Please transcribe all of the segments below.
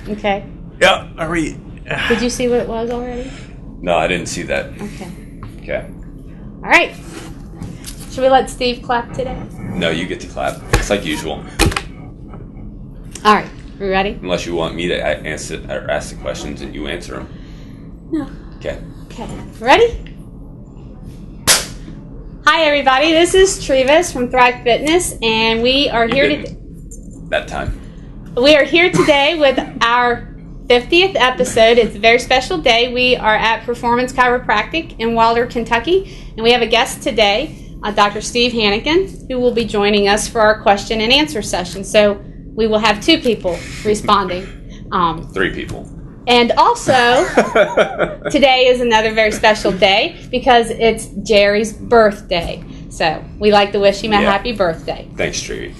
Okay. Yeah. Are we? Did you see what it was already? No, I didn't see that. Okay. Okay. All right. Should we let Steve clap today? No, you get to clap. It's like usual. All right. We ready? Unless you want me to answer or ask the questions and you answer them. No. Okay. Okay. Ready? Hi, everybody. This is Trevis from Thrive Fitness, and we are here that time. We are here today with our 50th episode. It's a very special day. We are at Performance Chiropractic in Wilder, Kentucky, and we have a guest today, Dr. Steve Hannigan, who will be joining us for our question and answer session. So we will have 2 people responding. 3 people. And also, today is another very special day because it's Jerry's birthday. So we like to wish him a happy birthday. Thanks, Tree.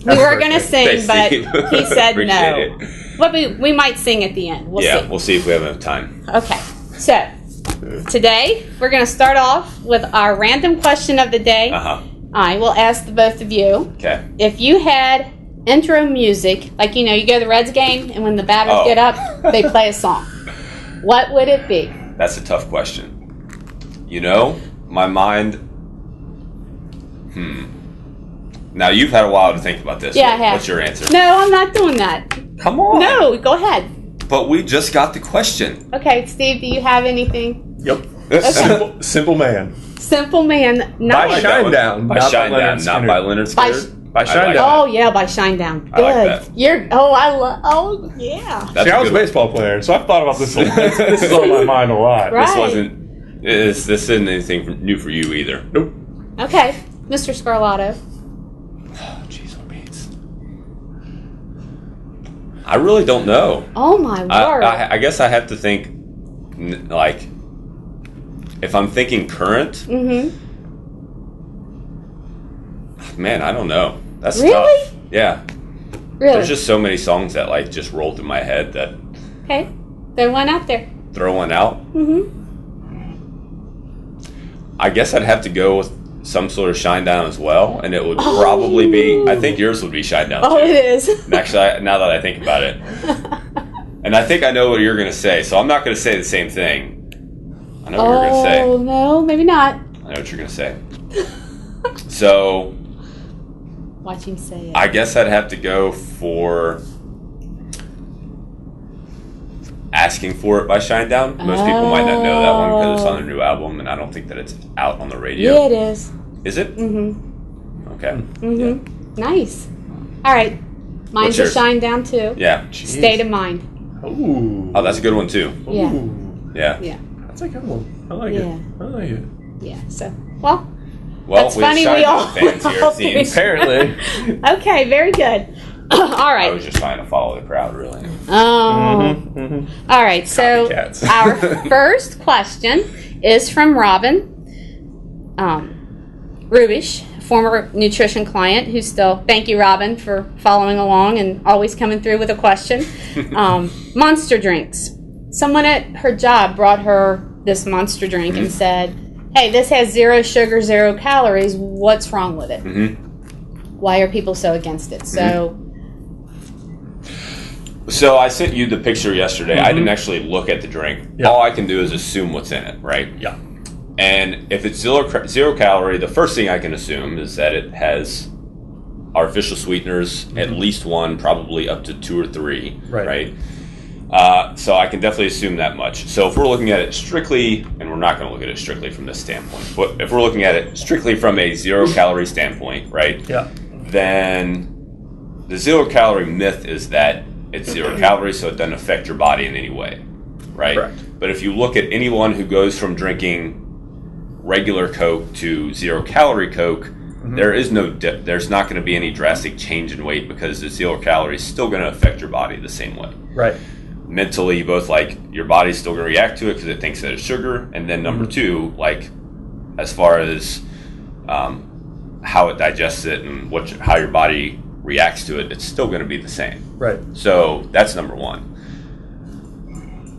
We were going to sing, but Steve. he said no. It. But we might sing at the end. We'll see. We'll see if we have enough time. Okay. So, today, we're going to start off with our random question of the day. I will ask the both of you. Okay. If you had intro music, like, you go to the Reds game, and when the batters get up, they play a song. What would it be? That's a tough question. My mind... Now, you've had a while to think about this. Yeah, I have. What's your answer? No, I'm not doing that. Come on. No, go ahead. But we just got the question. Okay, Steve, do you have anything? Yep. Okay. Simple Man. Simple Man. By Nice. Shinedown. By Shinedown, not by Leonard Skinner. By Shinedown. Oh, yeah, by Shinedown. Good. I like that. Yeah. That's See, I was a baseball player, so I've thought about this. This is on my mind a lot. Right. This isn't anything new for you either. Nope. Okay, Mr. Scarlato. Jeez, Beats. I really don't know. Oh, my word. I guess I have to think, like, if I'm thinking current. Mm-hmm. Man, I don't know. That's Really? tough. Yeah. Really? There's just so many songs that like just roll through my head that Okay, throw one out there. throw one out. Mm-hmm. I guess I'd have to go with some sort of Shinedown as well, and it would probably be. I think yours would be Shinedown too. Oh, it is. Actually, now that I think about it, and I think I know what you're going to say, so I'm not going to say the same thing. I know what you're going to say. Oh, no, maybe not. I know what you're going to say. So, Watch him say it. I guess I'd have to go for Asking For It by Shinedown. Most people might not know that one because it's on their new album, and I don't think that it's out on the radio. Yeah, it is. Is it? Mm-hmm. Okay. Mm-hmm. Yeah. Nice. All right. Mine's a yours? Shinedown, too. Yeah. State of Mind. Ooh. Oh, that's a good one, too. Yeah. Ooh. Yeah. Yeah. That's a good one. I like Yeah. it. I like it. Yeah, so, well, Well, that's we have funny. Shinedown fans here, it seems. Apparently. Okay, very good. All I right. was just trying to follow the crowd, really. Oh. All right, so Copycats. our first question is from Robin Rubish, former nutrition client who's still, thank you, Robin, for following along and always coming through with a question. Monster drinks. Someone at her job brought her this monster drink and said, hey, this has 0 sugar, 0 calories. What's wrong with it? Mm-hmm. Why are people so against it? So, So I sent you the picture yesterday. I didn't actually look at the drink. Yeah. All I can do is assume what's in it, right? Yeah. And if it's zero calorie, the first thing I can assume is that it has artificial sweeteners, at least one, probably up to 2 or 3, right? So I can definitely assume that much. So if we're looking at it strictly, and we're not going to look at it strictly from this standpoint, but if we're looking at it strictly from a 0 calorie standpoint, right? Yeah. Then the 0 calorie myth is that it's 0 calories, so it doesn't affect your body in any way, right? Correct. But if you look at anyone who goes from drinking regular Coke to 0 calorie Coke, there's not going to be any drastic change in weight because the 0 calories is still going to affect your body the same way. Right. Mentally, both like your body's still going to react to it because it thinks that it's sugar, and then number 2, like as far as how it digests it and how your body reacts to it, it's still going to be the same. Right. So that's number 1.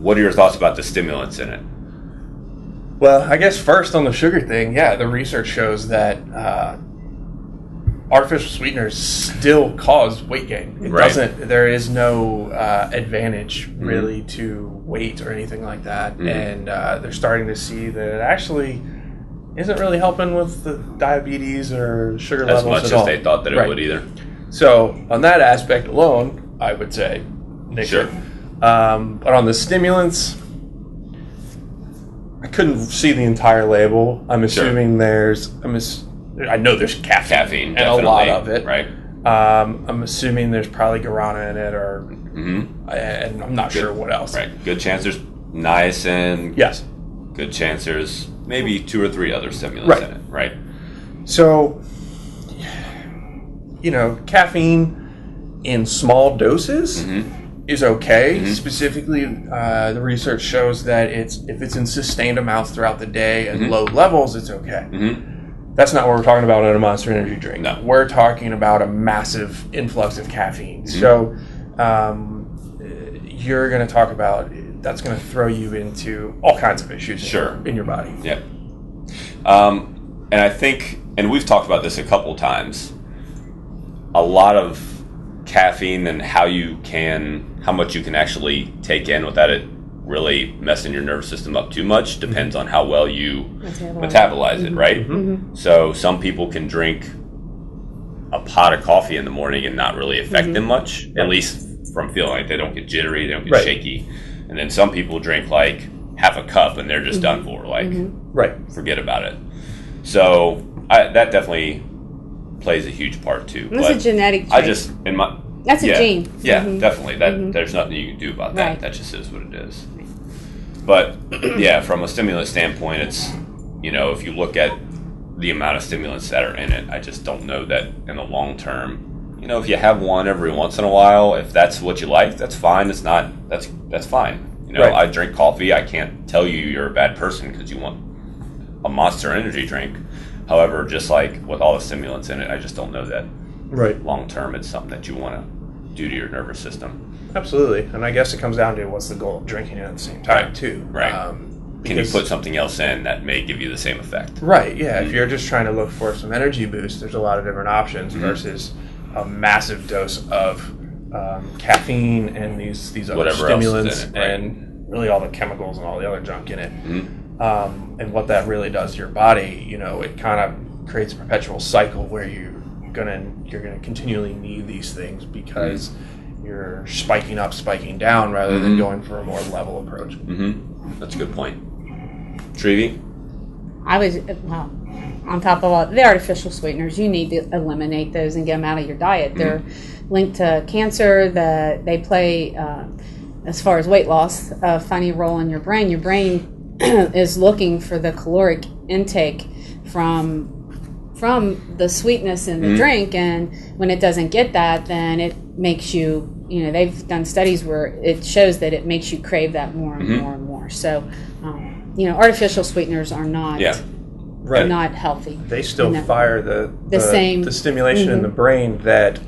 What are your thoughts about the stimulants in it? Well, I guess first on the sugar thing, yeah, the research shows that artificial sweeteners still cause weight gain. It doesn't. There is no advantage really to weight or anything like that, and they're starting to see that it actually isn't really helping with the diabetes or sugar levels as much at all. as they thought that it would either. So on that aspect alone, I would say negative. Sure. But on the stimulants, I couldn't see the entire label. I'm assuming I know there's caffeine and definitely, a lot of it. Right. I'm assuming there's probably guarana in it, or and I'm not sure what else. Right. Good chance there's niacin. Yes. Good chance there's maybe 2 or 3 other stimulants in it. Right. So, caffeine in small doses is okay. Specifically, the research shows that if it's in sustained amounts throughout the day and low levels, it's okay. That's not what we're talking about in a Monster Energy drink. No. We're talking about a massive influx of caffeine. So you're going to talk about that's going to throw you into all kinds of issues in your body. Yep. And I think, and we've talked about this a couple times, a lot of caffeine and how much you can actually take in without it really messing your nervous system up too much depends on how well you metabolize it, right? So some people can drink a pot of coffee in the morning and not really affect them much, at least from feeling like they don't get jittery, they don't get shaky. And then some people drink like half a cup and they're just done for, like forget about it. So that definitely plays a huge part too. That's a genetic trait. That's a gene. Yeah, definitely. There's nothing you can do about that. Right. That just is what it is. But yeah, from a stimulant standpoint, it's if you look at the amount of stimulants that are in it, I just don't know that in the long term. If you have one every once in a while, if that's what you like, that's fine. It's not. That's fine. I drink coffee. I can't tell you you're a bad person because you want a Monster Energy drink. However, just like with all the stimulants in it, I just don't know that long term it's something that you want to do to your nervous system. Absolutely. And I guess it comes down to what's the goal of drinking it at the same time too. Right. Can you put something else in that may give you the same effect? Right, yeah. If you're just trying to look for some energy boost, there's a lot of different options versus a massive dose of caffeine and these other whatever stimulants else is in it, and really all the chemicals and all the other junk in it. And what that really does to your body, it kind of creates a perpetual cycle where you're gonna continually need these things because you're spiking up, spiking down rather than going for a more level approach. That's a good point. Trevi? On top of all the artificial sweeteners, you need to eliminate those and get them out of your diet. They're linked to cancer. They play, as far as weight loss, a funny role in your brain. Your brain is looking for the caloric intake from the sweetness in the drink, and when it doesn't get that, then it makes you, they've done studies where it shows that it makes you crave that more and more and more. So, artificial sweeteners are not not healthy. They still fire the stimulation in the brain that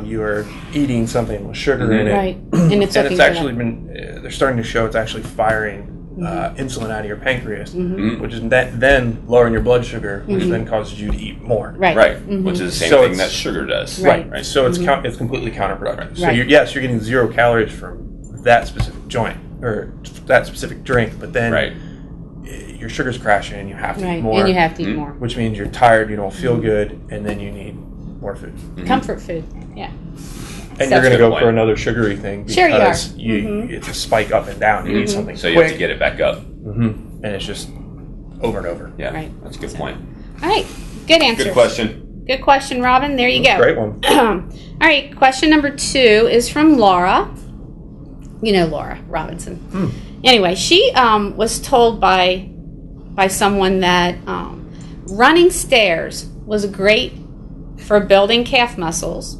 you are eating something with sugar in it. Right. And it's actually they're starting to show it's actually firing insulin out of your pancreas, which is then lowering your blood sugar, which then causes you to eat more. Which is the same thing that sugar does. Right. So it's completely counterproductive. So you're getting 0 calories from that specific joint or that specific drink, but then your sugar's crashing and you have to eat more. And you have to eat more. Which means you're tired, you don't feel good, and then you need more food. Comfort food, yeah. And you're going to go for another sugary thing because you are. It's a spike up and down. You need something so quick. You have to get it back up. And it's just over and over. Yeah, that's a good point. All right, good answer. Good question. Good question, Robin. There you go. Great one. All right, question number 2 is from Laura. Laura Robinson. Anyway, she was told by someone that running stairs was great for building calf muscles,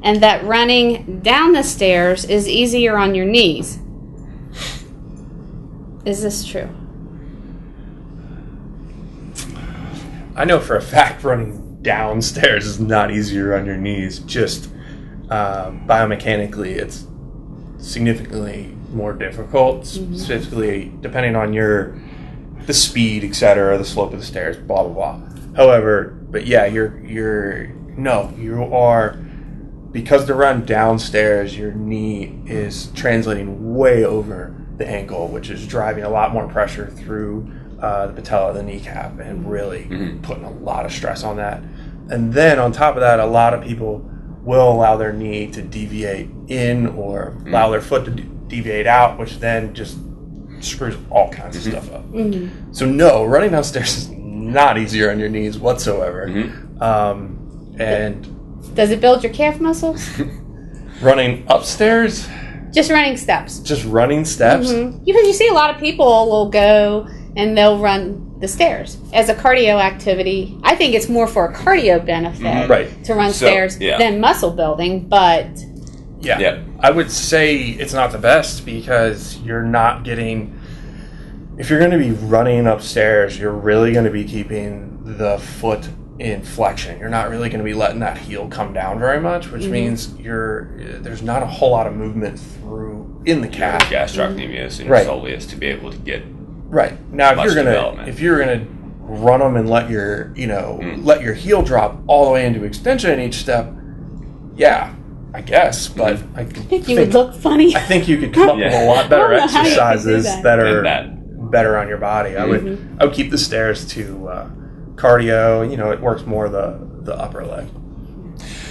and that running down the stairs is easier on your knees. Is this true? I know for a fact running downstairs is not easier on your knees. Just biomechanically, it's significantly more difficult, specifically depending on the speed, etc., the slope of the stairs, blah, blah, blah. However, But yeah, you are, because to run downstairs, your knee is translating way over the ankle, which is driving a lot more pressure through the patella of the kneecap and really putting a lot of stress on that. And then on top of that, a lot of people will allow their knee to deviate in or allow their foot to deviate out, which then just screws all kinds of stuff up. So no, running downstairs is not easier on your knees whatsoever. And does it build your calf muscles? Running upstairs? Just running steps. Just running steps? You see a lot of people will go and they'll run the stairs as a cardio activity. I think it's more for a cardio benefit to run stairs than muscle building, but... Yeah. I would say it's not the best because you're not getting... If you're going to be running upstairs, you're really going to be keeping the foot in flexion. You're not really going to be letting that heel come down very much, which means there's not a whole lot of movement through in the calf. Gastrocnemius and soleus to be able to get now if you're gonna run them and let your let your heel drop all the way into extension in each step, I guess, but I think you would look funny. I think you could come up with a lot better exercises that are better on your body. I would keep the stairs to cardio. It works more the upper leg.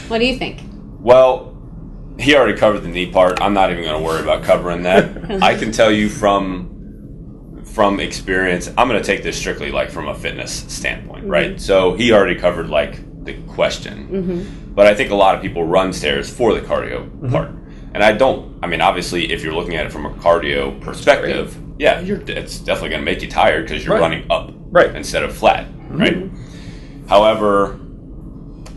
What do you think? Well, he already covered the knee part. I'm not even going to worry about covering that. I can tell you from experience, I'm going to take this strictly like from a fitness standpoint, right? So he already covered like the question, but I think a lot of people run stairs for the cardio part. And obviously if you're looking at it from a cardio perspective, it's definitely going to make you tired because you're running up instead of flat, right? However,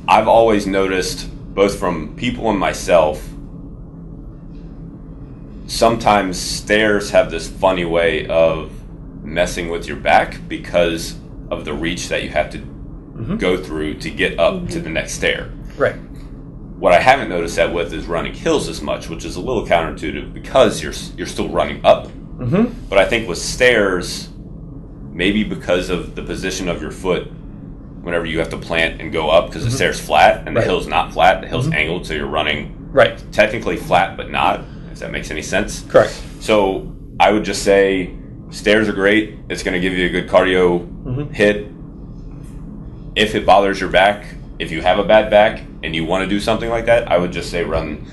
I've always noticed, both from people and myself, sometimes stairs have this funny way of messing with your back because of the reach that you have to go through to get up to the next stair. Right. What I haven't noticed that with is running hills as much, which is a little counterintuitive because you're still running up. But I think with stairs, maybe because of the position of your foot, whenever you have to plant and go up, because the stair's flat and the hill's not flat, the hill's angled, so you're running technically flat but not, if that makes any sense. Correct. So I would just say stairs are great. It's going to give you a good cardio hit. If it bothers your back, if you have a bad back and you want to do something like that, I would just say run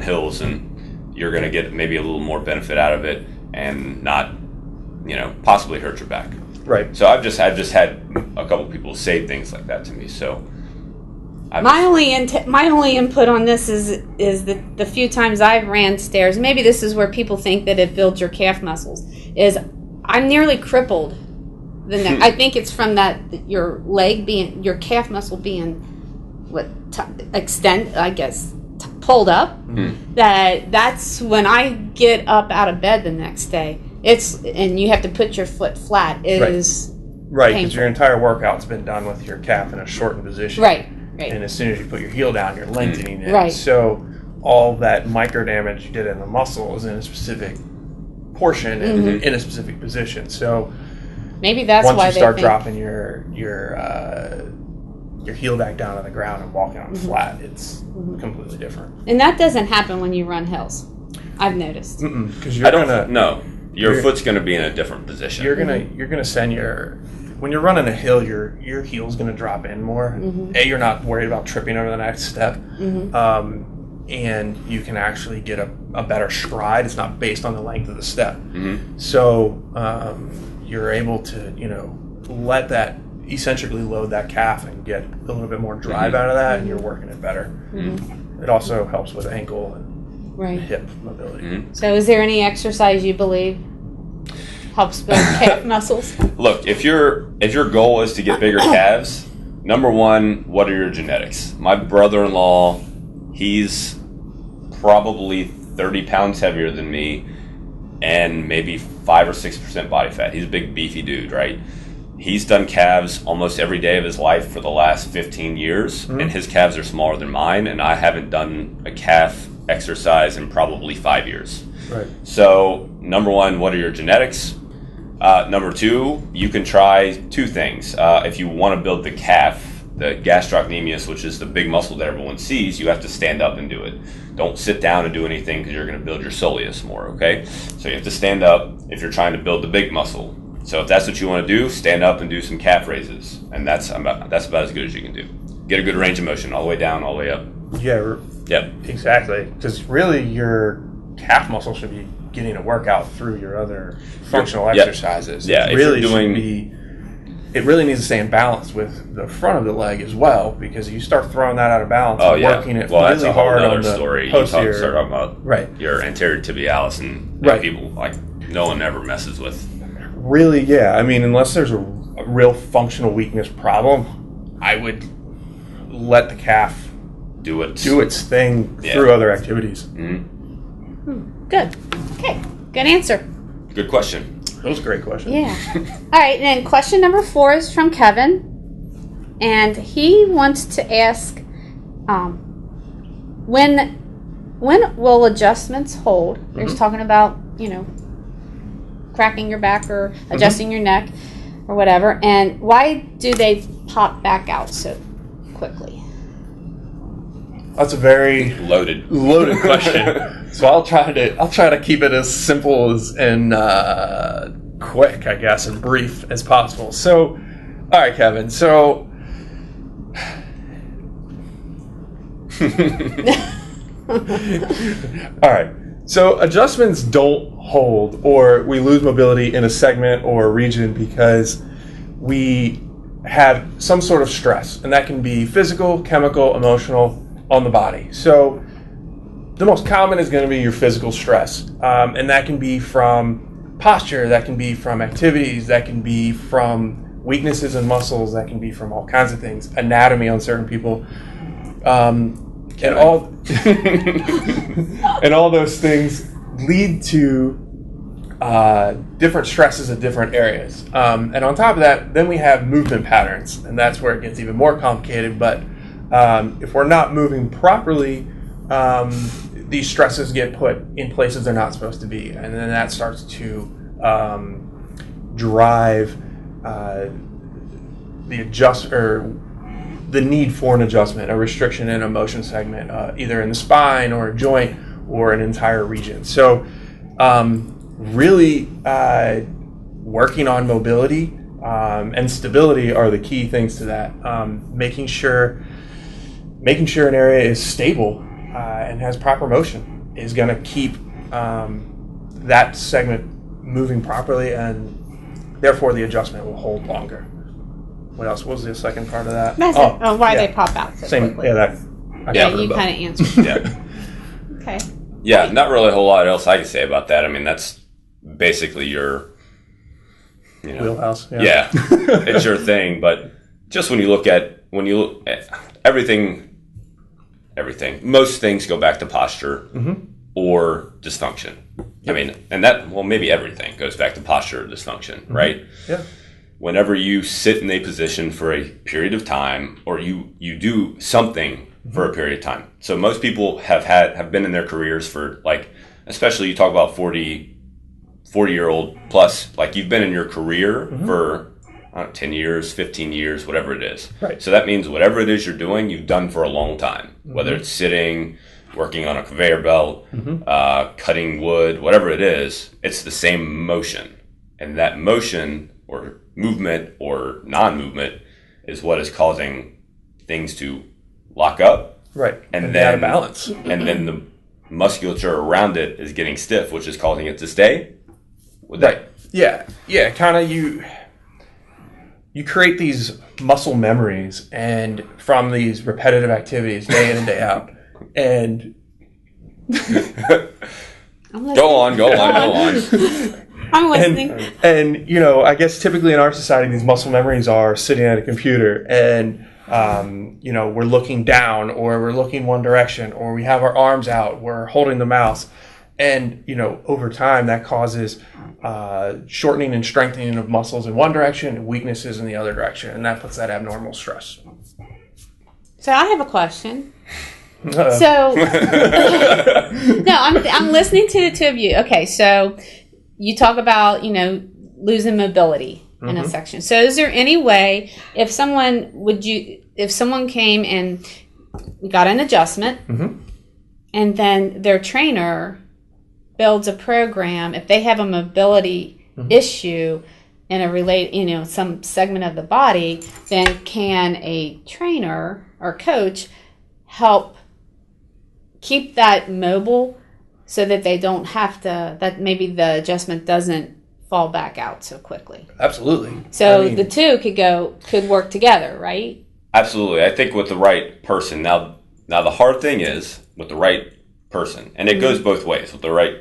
hills, and you're going to get maybe a little more benefit out of it and not, possibly hurt your back. Right. So I've just had a couple people say things like that to me. So my only input on this is the few times I've ran stairs. Maybe this is where people think that it builds your calf muscles. Is I'm nearly crippled. I think it's from your leg being, your calf muscle being pulled up. That's when I get up out of bed the next day. And you have to put your foot flat. Right, because your entire workout's been done with your calf in a shortened position. Right. And as soon as you put your heel down, you're lengthening it. Right. So all that micro damage you did in the muscle is in a specific portion and in a specific position. So maybe that's why once you start dropping your heel back down on the ground and walking on flat, it's completely different. And that doesn't happen when you run hills. I've noticed. Because your foot's going to be in a different position. You're gonna send when you're running a hill, your heel's gonna drop in more. You're not worried about tripping over the next step, and you can actually get a better stride. It's not based on the length of the step, so you're able to let that essentially load that calf and get a little bit more drive out of that, and you're working it better. It also helps with ankle and hip mobility. So is there any exercise you believe helps build calf muscles? Look, if your goal is to get bigger calves, number one, what are your genetics? My brother-in-law, he's probably 30 pounds heavier than me and maybe 5 or 6% body fat. He's a big beefy dude, right? He's done calves almost every day of his life for the last 15 years, and his calves are smaller than mine, and I haven't done a calf exercise in probably 5 years. Right. So, number one, what are your genetics? Number two, you can try two things. If you want to build the calf, the gastrocnemius, which is the big muscle that everyone sees, you have to stand up and do it. Don't sit down and do anything because you're going to build your soleus more, okay? So you have to stand up if you're trying to build the big muscle. So if that's what you want to do, stand up and do some calf raises. And that's about as good as you can do. Get a good range of motion all the way down, all the way up. Yeah. Yep. Exactly. Because really your calf muscle should be getting a workout through your other functional exercises. Yeah, it really it really needs to stay in balance with the front of the leg as well, because you start throwing that out of balance working it that's really a whole hard on other the story. posterior. You start talking about your anterior tibialis and people like no one ever messes with. Really, yeah. I mean, unless there's a real functional weakness problem, I would let the calf do its thing through other activities. Mm-hmm. Good. Okay. Good answer. Good question. That was a great question. Yeah. All right. And question number 4 is from Kevin, and he wants to ask, when will adjustments hold? He's talking about, cracking your back or adjusting your neck or whatever, and why do they pop back out so quickly? That's a very loaded question. So I'll try to keep it as simple and quick, I guess, and brief as possible. So, all right, Kevin. So, all right. So adjustments don't hold, or we lose mobility in a segment or a region because we have some sort of stress, and that can be physical, chemical, emotional, on the body. So the most common is going to be your physical stress, and that can be from posture, that can be from activities, that can be from weaknesses in muscles, that can be from all kinds of things, anatomy on certain people, and all and all those things lead to different stresses at different areas. And on top of that, then we have movement patterns, and that's where it gets even more complicated. But if we're not moving properly, these stresses get put in places they're not supposed to be, and then that starts to drive the need for an adjustment, a restriction in a motion segment, either in the spine or a joint or an entire region. So really working on mobility and stability are the key things to that. Making sure an area is stable and has proper motion is going to keep that segment moving properly, and therefore the adjustment will hold longer. What else? What was the second part of that? That's it. Why they pop out so quickly. You kind of answered. Yeah. Okay. Yeah, not really a whole lot else I can say about that. I mean, that's basically your wheelhouse. Yeah, it's your thing. But just when you look at everything, most things go back to posture or dysfunction. Yep. I mean, and maybe everything goes back to posture or dysfunction, right? Yeah. Whenever you sit in a position for a period of time, or you do something for a period of time. So most people have been in their careers for, like, especially you talk about 40-year-old plus, like you've been in your career for 10 years, 15 years, whatever it is. Right. So that means whatever it is you're doing, you've done for a long time, whether it's sitting, working on a conveyor belt, cutting wood, whatever it is, it's the same motion. And that motion or movement or non-movement is what is causing things to lock up. Right. And then out of balance. And then the musculature around it is getting stiff, which is causing it to stay. Right. Yeah. Yeah. Kind of you create these muscle memories and from these repetitive activities day in and day out. And go on. I'm listening. And I guess typically in our society, these muscle memories are sitting at a computer and, we're looking down, or we're looking one direction, or we have our arms out, we're holding the mouse. And, over time that causes shortening and strengthening of muscles in one direction and weaknesses in the other direction. And that puts that abnormal stress. So I have a question. So, no, I'm listening to the two of you. Okay, so you talk about, losing mobility in a section. So is there any way, if someone came and got an adjustment, and then their trainer builds a program, if they have a mobility issue in a some segment of the body, then can a trainer or coach help keep that mobile so that they don't have to, that maybe the adjustment doesn't fall back out so quickly? Absolutely. So the two could work together, right? Absolutely. I think with the right person. Now the hard thing is with the right person, and it goes both ways, with the right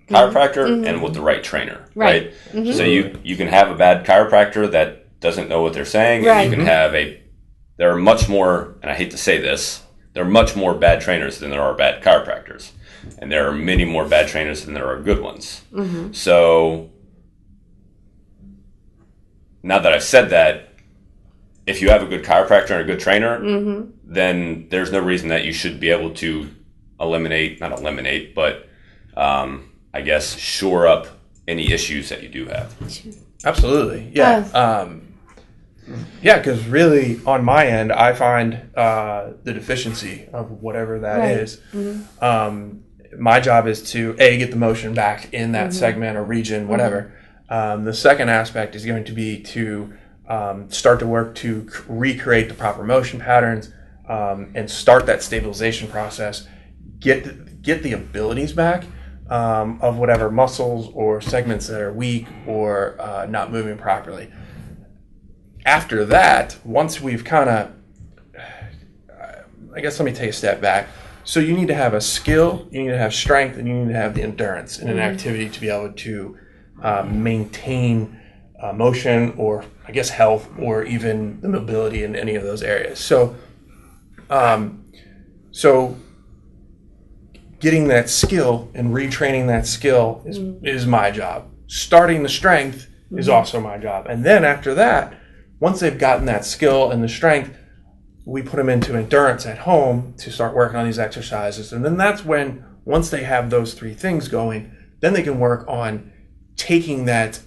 chiropractor and with the right trainer, right? So you can have a bad chiropractor that doesn't know what they're saying, and you can have there are much more, and I hate to say this, there are much more bad trainers than there are bad chiropractors, and there are many more bad trainers than there are good ones. So now that I've said that, if you have a good chiropractor and a good trainer, then there's no reason that you should be able to not eliminate, but I guess shore up any issues that you do have. Absolutely. Yeah. Yeah, because really on my end, I find the deficiency of whatever that is. My job is to get the motion back in that segment or region, whatever. The second aspect is going to be to start to work to recreate the proper motion patterns and start that stabilization process. Get the abilities back of whatever muscles or segments that are weak or not moving properly. After that, once we've kind of, I guess let me take a step back. So you need to have a skill, you need to have strength, and you need to have the endurance in an activity to be able to maintain motion or, I guess, health or even the mobility in any of those areas. So, getting that skill and retraining that skill is my job. Starting the strength is also my job. And then after that, once they've gotten that skill and the strength, we put them into endurance at home to start working on these exercises. And then that's when, once they have those three things going, then they can work on taking that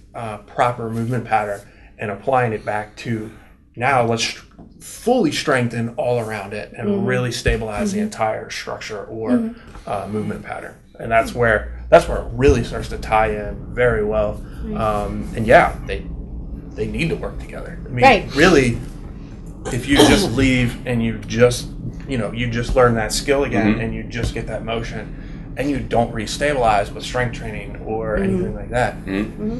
proper movement pattern and applying it back to, now let's fully strengthen all around it and really stabilize the entire structure or movement pattern. And that's where it really starts to tie in very well. And yeah, they need to work together. I mean, really, if you just leave and you just learn that skill again and you just get that motion and you don't restabilize with strength training or anything like that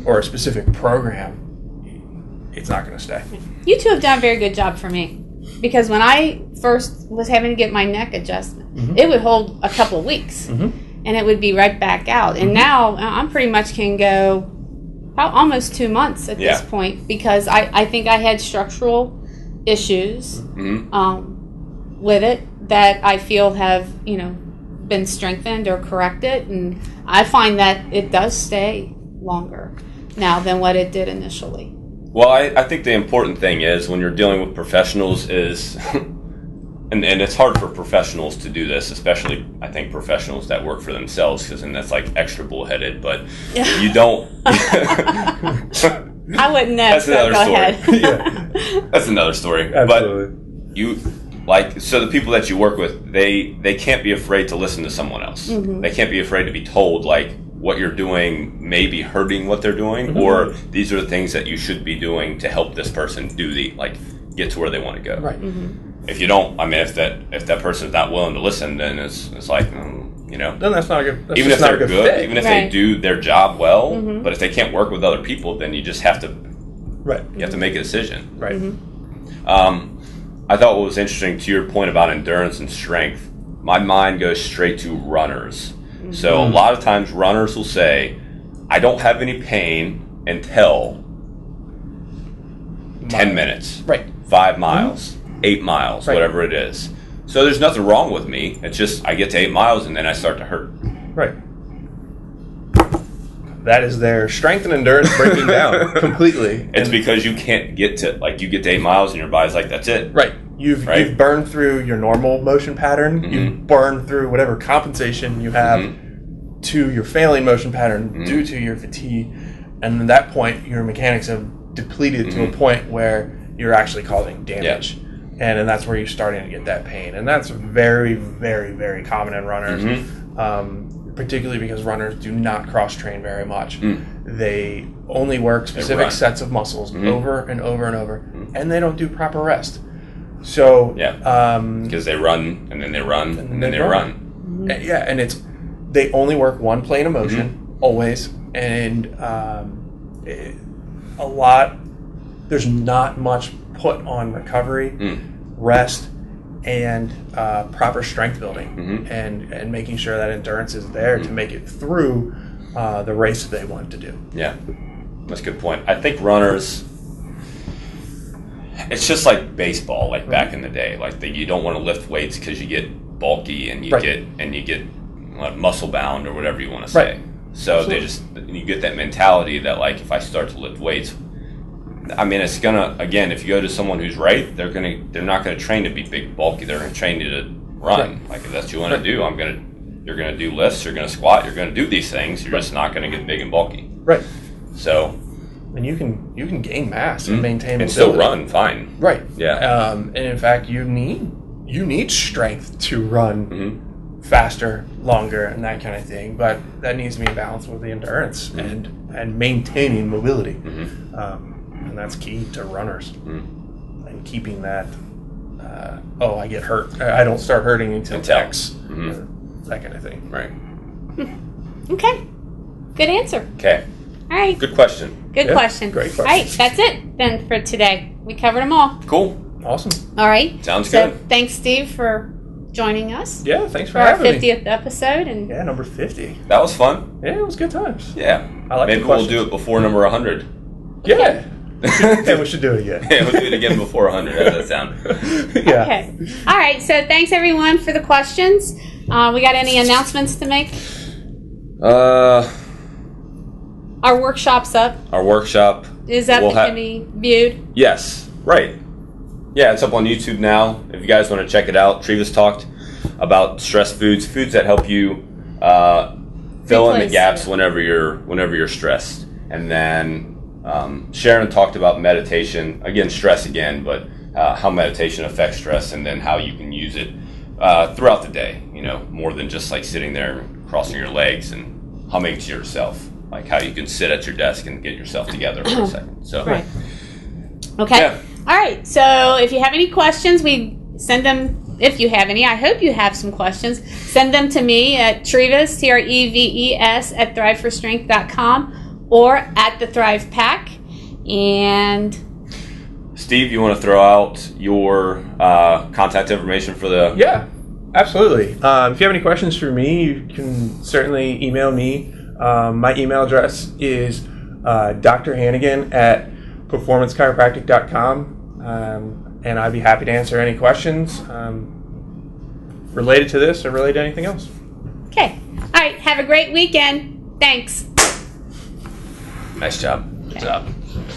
or a specific program, it's not going to stay. You two have done a very good job for me, because when I first was having to get my neck adjustment, it would hold a couple of weeks and it would be right back out. And now I'm pretty much can go almost 2 months at this point, because I think I had structural issues with it that I feel have been strengthened or corrected, and I find that it does stay longer now than what it did initially. Well, I think the important thing is, when you're dealing with professionals, is and it's hard for professionals to do this, especially I think professionals that work for themselves, because then that's like extra bullheaded, but you don't I wouldn't know. That's another go story. Ahead. That's another story. Absolutely. But you, so the people that you work with, they can't be afraid to listen to someone else. They can't be afraid to be told, like, what you're doing may be hurting what they're doing, or these are the things that you should be doing to help this person get to where they want to go. Right. If you don't, I mean, if that person's not willing to listen, then it's like, then that's not a good. Even if they're good, fit. even if they do their job well, but if they can't work with other people, then you just have to. Right. You have to make a decision. Right. I thought what was interesting, to your point about endurance and strength, my mind goes straight to runners. So a lot of times runners will say, I don't have any pain until 10 minutes, 5 miles, 8 miles, whatever it is. So there's nothing wrong with me. It's just I get to 8 miles and then I start to hurt. Right. That is their strength and endurance breaking down completely. It's because you can't get to, you get to 8 miles and your body's like, that's it. Right. You've burned through your normal motion pattern. You've burned through whatever compensation you have to your failing motion pattern due to your fatigue. And at that point, your mechanics have depleted to a point where you're actually causing damage. Yeah. And then that's where you're starting to get that pain. And that's very, very, very common in runners, particularly because runners do not cross-train very much. They only work specific sets of muscles over and over and over, and they don't do proper rest. So because they run, and then they run, and then they run. Yeah, and they only work one plane of motion, always, and there's not much put on recovery, rest, and proper strength building, and making sure that endurance is there to make it through the race that they want to do. Yeah, that's a good point. I think runners, it's just like baseball, like back in the day. Like you don't want to lift weights because you get bulky and you get muscle bound or whatever you want to say. So you get that mentality that like if I start to lift weights, I mean it's gonna, again, if you go to someone who's right, they're not gonna train to be big bulky. They're gonna train you to run. Like if that's what you want to do, you're gonna do lifts, you're gonna squat, you're gonna do these things. You're just not gonna get big and bulky. Right. So. And you can gain mass and maintain and mobility. still run fine. Right. Yeah. And in fact, you need strength to run faster, longer, and that kind of thing. But that needs to be balanced with the endurance and maintaining mobility. And that's key to runners. And keeping that. I get hurt. I don't start hurting until X. That kind of thing. Right. Okay. Good answer. Okay. All right. Good question. Good question. Great question. All right, that's it then for today. We covered them all. Cool. Awesome. All right. Sounds so good. Thanks, Steve, for joining us. Yeah, thanks for our having 50th episode. And me. Yeah, number 50. That was fun. Yeah, it was good times. Yeah. I like Maybe the we'll questions. do it before number 100. Yeah. Yeah, we should do it again. Yeah, we'll do it again before 100. How does that sound? Yeah. Okay. All right. So thanks, everyone, for the questions. We got any announcements to make? Our workshop's up. Our workshop. Is up and can be viewed. Yes. Right. Yeah, it's up on YouTube now. If you guys want to check it out, Trevis talked about stress foods that help you fill in the gaps whenever you're stressed. And then Sharon talked about meditation, again, stress again, but how meditation affects stress, and then how you can use it throughout the day, more than just like sitting there crossing your legs and humming to yourself, like how you can sit at your desk and get yourself together for a second. So, right. Okay. Yeah. All right. So if you have any questions, we send them. If you have any, I hope you have some questions. Send them to me at Treves, TREVES at thriveforstrength.com or at the Thrive Pack. And Steve, you want to throw out your contact information for the... Yeah, absolutely. If you have any questions for me, you can certainly email me. My email address is Dr. Hannigan at performancechiropractic.com, and I'd be happy to answer any questions related to this or related to anything else. okay. All right. Have a great weekend. Thanks. Nice job. Good job.